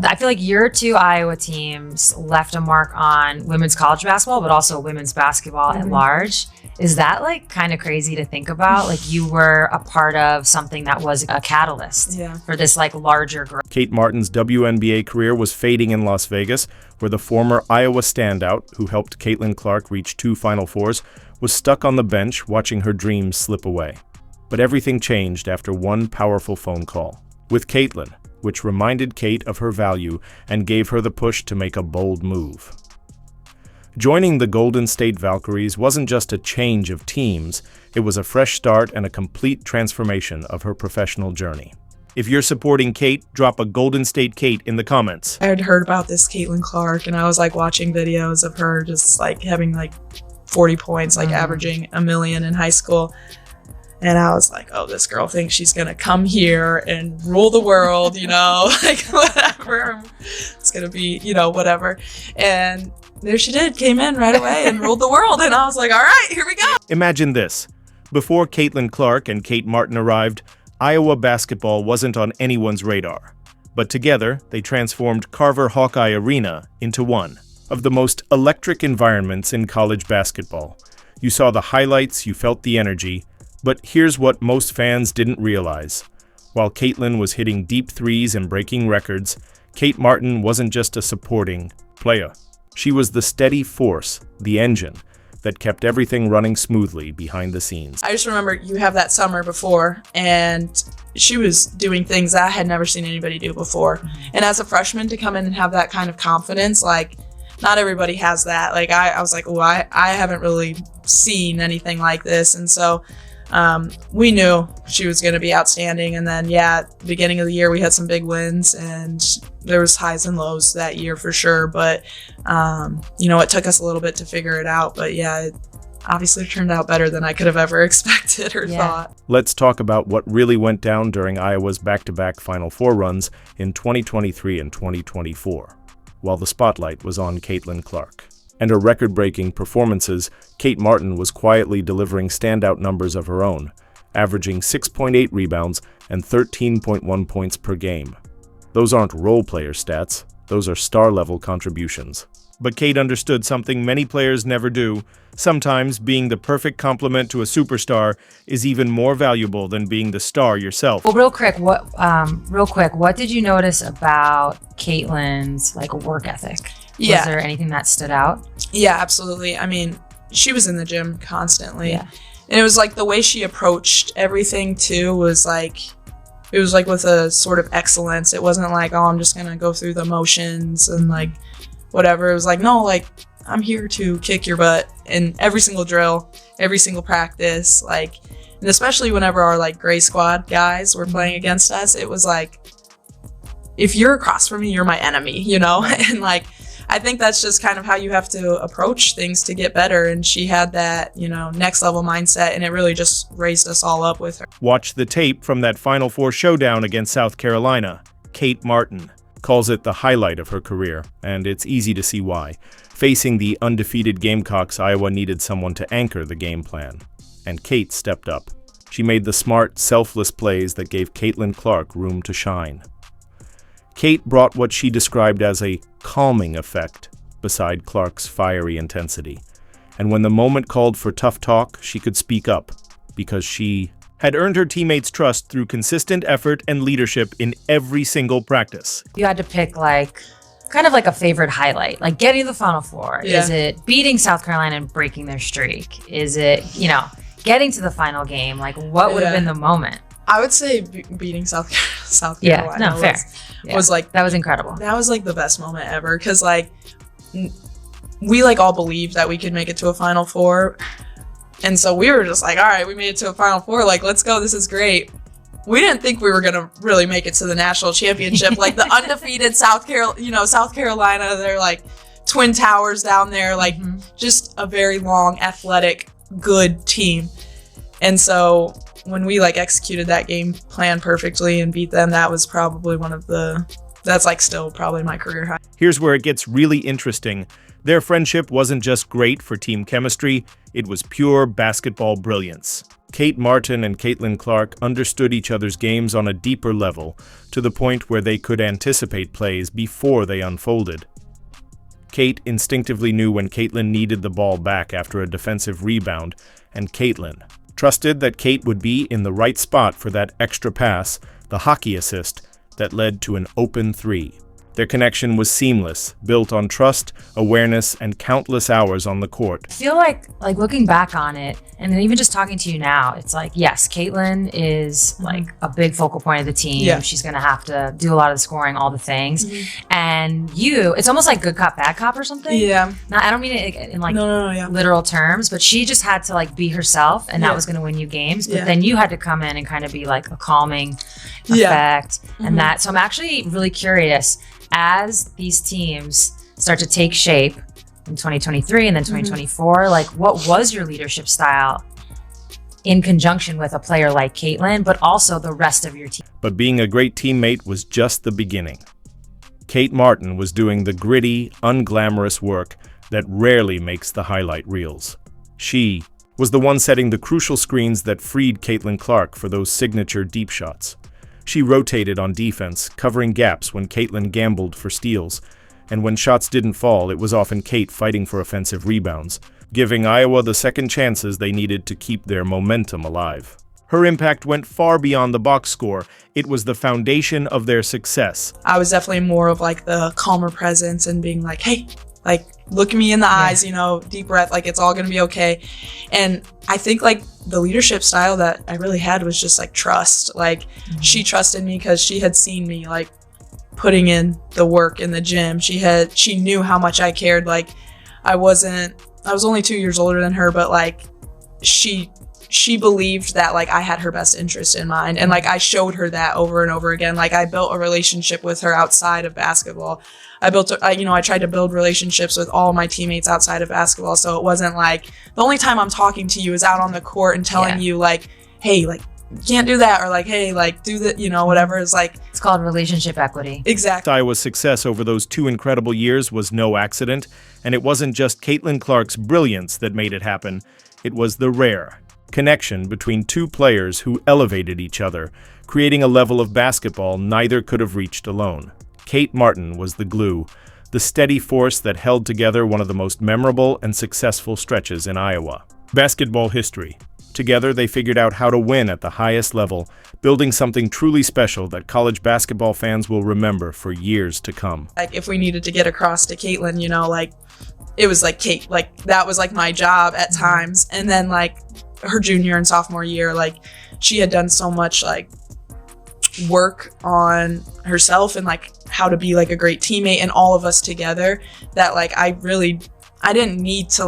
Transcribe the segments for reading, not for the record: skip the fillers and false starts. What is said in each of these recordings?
I feel like your two Iowa teams left a mark on women's college basketball, but also women's basketball at large. Is that like kind of crazy to think about? Like you were a part of something that was a catalyst for this like larger growth. Kate Martin's WNBA career was fading in Las Vegas, where the former Iowa standout, who helped Caitlin Clark reach 2 Final Fours, was stuck on the bench watching her dreams slip away. But everything changed after one powerful phone call with Caitlin, which reminded Kate of her value and gave her the push to make a bold move. Joining the Golden State Valkyries wasn't just a change of teams, it was a fresh start and a complete transformation of her professional journey. If you're supporting Kate, drop a Golden State Kate in the comments. I had heard about this Caitlin Clark, and I was like watching videos of her just like having like 40 points, like averaging a million in high school. And I was like, oh, this girl thinks she's going to come here and rule the world, you know, like whatever. It's going to be, you know, whatever. And there she did, came in right away and ruled the world. And I was like, all right, here we go. Imagine this. Before Caitlin Clark and Kate Martin arrived, Iowa basketball wasn't on anyone's radar. But together, they transformed Carver Hawkeye Arena into one of the most electric environments in college basketball. You saw the highlights, you felt the energy. But here's what most fans didn't realize. While Caitlin was hitting deep threes and breaking records, Kate Martin wasn't just a supporting player. She was the steady force, the engine, that kept everything running smoothly behind the scenes. I just remember you have that summer before, and she was doing things that I had never seen anybody do before. And as a freshman, to come in and have that kind of confidence, like, not everybody has that. Like, I was like, oh, I haven't really seen anything like this. And so we knew she was going to be outstanding. And then, at the beginning of the year, we had some big wins, and there was highs and lows that year for sure. But, it took us a little bit to figure it out. But it obviously turned out better than I could have ever expected or thought. Let's talk about what really went down during Iowa's back-to-back Final Four runs in 2023 and 2024, while the spotlight was on Caitlin Clark. And her record-breaking performances, Kate Martin was quietly delivering standout numbers of her own, averaging 6.8 rebounds and 13.1 points per game. Those aren't role-player stats, those are star-level contributions. But Kate understood something many players never do. Sometimes being the perfect complement to a superstar is even more valuable than being the star yourself. Well, real quick, what did you notice about Caitlin's work ethic? Was there anything that stood out? Yeah, absolutely. I mean, she was in the gym constantly. Yeah. And it was like the way she approached everything too was like, it was like with a sort of excellence. It wasn't like, oh, I'm just going to go through the motions and like whatever. It was like, no, like I'm here to kick your butt in every single drill, every single practice. Like, and especially whenever our like gray squad guys were playing against us, it was like, if you're across from me, you're my enemy, you know? And like, I think that's just kind of how you have to approach things to get better. And she had that, next level mindset, and it really just raised us all up with her. Watch the tape from that Final Four showdown against South Carolina. Kate Martin calls it the highlight of her career, and it's easy to see why. Facing the undefeated Gamecocks, Iowa needed someone to anchor the game plan. And Kate stepped up. She made the smart, selfless plays that gave Caitlin Clark room to shine. Kate brought what she described as a calming effect beside Clark's fiery intensity. And when the moment called for tough talk, she could speak up because she had earned her teammates' trust through consistent effort and leadership in every single practice. You had to pick kind of like a favorite highlight, like getting to the Final Four. Yeah. Is it beating South Carolina and breaking their streak? Is it, getting to the final game? Like, what would have been the moment? I would say beating South Carolina was like, that was incredible. That was like the best moment ever, because like we like all believed that we could make it to a Final Four, and so we were just like, all right, we made it to a Final Four, like let's go, this is great. We didn't think we were gonna really make it to the national championship. Like the undefeated South Carolina, they're like Twin Towers down there, like just a very long, athletic, good team, and so when we executed that game plan perfectly and beat them, that was probably that's still probably my career high. Here's where it gets really interesting. Their friendship wasn't just great for team chemistry, it was pure basketball brilliance. Kate Martin and Caitlin Clark understood each other's games on a deeper level, to the point where they could anticipate plays before they unfolded. Kate instinctively knew when Caitlin needed the ball back after a defensive rebound, and Caitlin trusted that Kate would be in the right spot for that extra pass, the hockey assist, that led to an open three. Their connection was seamless, built on trust, awareness, and countless hours on the court. I feel like looking back on it, and then even just talking to you now, it's like, yes, Caitlin is like a big focal point of the team. Yeah. She's going to have to do a lot of the scoring, all the things. And it's almost like good cop, bad cop or something. Yeah. Now, I don't mean it in No, literal terms, but she just had to be herself, and that was going to win you games. But then you had to come in and kind of be like a calming effect and that. So I'm actually really curious, as these teams start to take shape in 2023 and then 2024, what was your leadership style in conjunction with a player like Caitlin, but also the rest of your team? But being a great teammate was just the beginning. Kate Martin was doing the gritty, unglamorous work that rarely makes the highlight reels. She was the one setting the crucial screens that freed Caitlin Clark for those signature deep shots. She rotated on defense, covering gaps when Caitlin gambled for steals, and when shots didn't fall, it was often Kate fighting for offensive rebounds, giving Iowa the second chances they needed to keep their momentum alive. Her impact went far beyond the box score. It was the foundation of their success. I was definitely more of the calmer presence and being like, hey, look me in the eyes, deep breath, it's all gonna be okay. And I think the leadership style that I really had was just trust. She trusted me because she had seen me putting in the work in the gym. She knew how much I cared. I was only 2 years older than her, but she believed that I had her best interest in mind, and I showed her that over and over again. I built a relationship with her outside of basketball. I tried to build relationships with all my teammates outside of basketball, so it wasn't the only time I'm talking to you is out on the court and telling you hey, you can't do that, or hey, do that, whatever. It's called relationship equity. Exactly. Iowa's success over those 2 incredible years was no accident, and it wasn't just Caitlin Clark's brilliance that made it happen. It was the rare connection between 2 players who elevated each other, creating a level of basketball neither could have reached alone. Kate Martin was the glue, the steady force that held together one of the most memorable and successful stretches in Iowa. Basketball history. Together, they figured out how to win at the highest level, building something truly special that college basketball fans will remember for years to come. If we needed to get across to Caitlin, it was Kate, that was my job at times. And then her junior and sophomore year, she had done so much work on herself and how to be a great teammate, and all of us together, that I didn't need to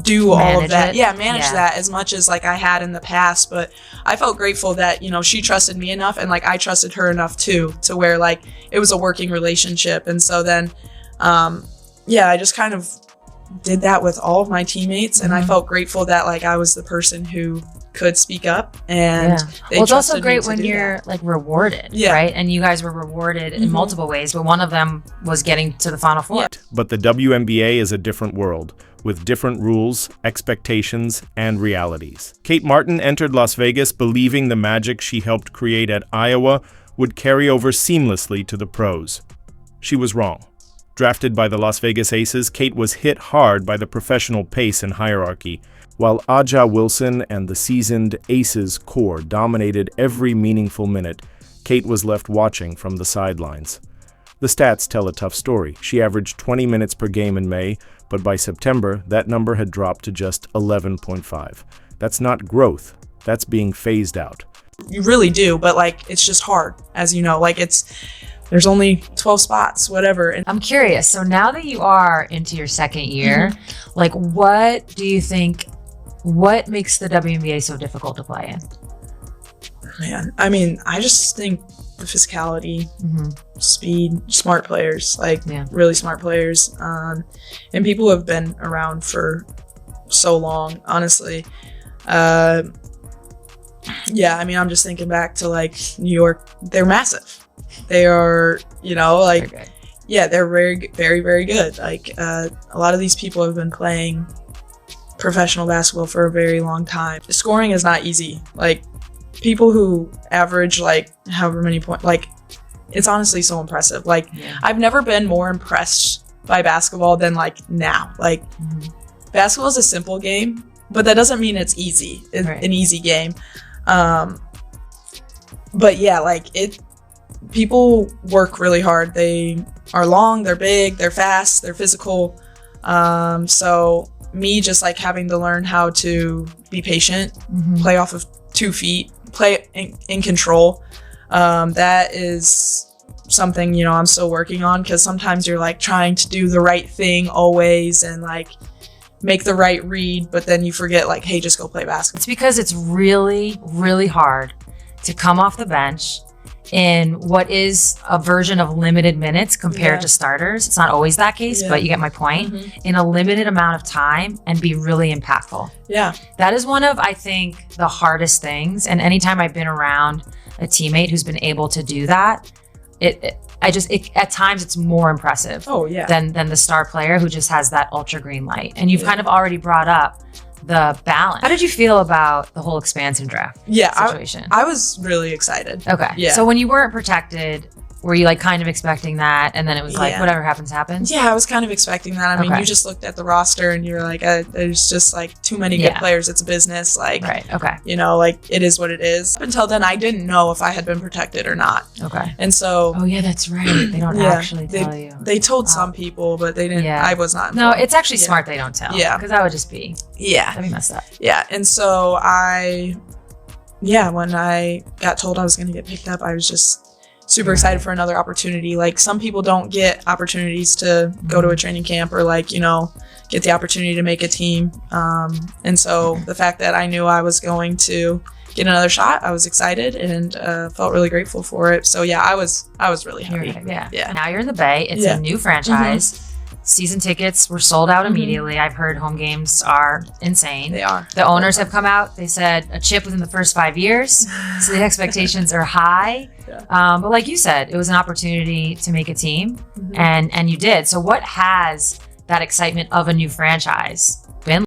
do all of that. Manage that as much as I had in the past. But I felt grateful that she trusted me enough, and I trusted her enough too, to where it was a working relationship. And so then I just kind of did that with all of my teammates, and I felt grateful that I was the person who could speak up, and it's also great when you're rewarded, right? And you guys were rewarded in multiple ways, but one of them was getting to the Final Four. But the WNBA is a different world, with different rules, expectations, and realities. Kate Martin entered Las Vegas believing the magic she helped create at Iowa would carry over seamlessly to the pros. She was wrong. Drafted by the Las Vegas Aces, Kate was hit hard by the professional pace and hierarchy. While Aja Wilson and the seasoned Aces core dominated every meaningful minute, Kate was left watching from the sidelines. The stats tell a tough story. She averaged 20 minutes per game in May, but by September, that number had dropped to just 11.5. That's not growth. That's being phased out. You really do, but it's just hard, as you know. There's only 12 spots, whatever. And I'm curious. So now that you are into your second year, what do you think? What makes the WNBA so difficult to play in? Man, I just think the physicality, speed, smart players, really smart players, and people who have been around for so long, honestly. I'm just thinking back to New York. They're massive. They are, they're very, very, very good. A lot of these people have been playing professional basketball for a very long time. Scoring is not easy. Like, people who average like however many points, like, it's honestly so impressive. Like, I've never been more impressed by basketball than like now. Like, basketball is a simple game, but that doesn't mean it's easy. It's an easy game. But yeah, like, people work really hard. They are long, they're big, they're fast, they're physical. So me just like having to learn how to be patient, play off of 2 feet, play in control. That is something, you know, I'm still working on, because sometimes you're like trying to do the right thing always and like make the right read, but then you forget, like, hey, just go play basketball. It's because it's really, really hard to come off the bench in what is a version of limited minutes compared to starters. It's not always that case, but you get my point. In a limited amount of time and be really impactful. Yeah. That is one of, I think, the hardest things. And anytime I've been around a teammate who's been able to do that, at times it's more impressive than the star player who just has that ultra green light. And you've kind of already brought up the balance. How did you feel about the whole expansion draft situation? I was really excited. Okay. Yeah. So when you weren't protected, were you like kind of expecting that, and then it was like whatever happens happens? Yeah, I was kind of expecting that. I mean, you just looked at the roster and you're like, there's just like too many good players. It's a business. Like, you know, like, it is what it is. Up until then, I didn't know if I had been protected or not. Okay. And so, oh yeah, that's right. They don't actually tell you. They told some people, but they didn't. I was not informed. No, it's actually smart they don't tell. Yeah, because that would just be that'd be messed up. Yeah, and so when I got told I was going to get picked up, I was just super excited for another opportunity. Like, some people don't get opportunities to go to a training camp or, like, you know, get the opportunity to make a team. And so the fact that I knew I was going to get another shot, I was excited and felt really grateful for it. So yeah, I was really happy. Yeah. Now you're in the Bay. It's a new franchise. Season tickets were sold out immediately. I've heard home games are insane. They are. The owners have come out. They said a chip within the first 5 years. So the expectations are high. But like you said, it was an opportunity to make a team, and you did. So what has that excitement of a new franchise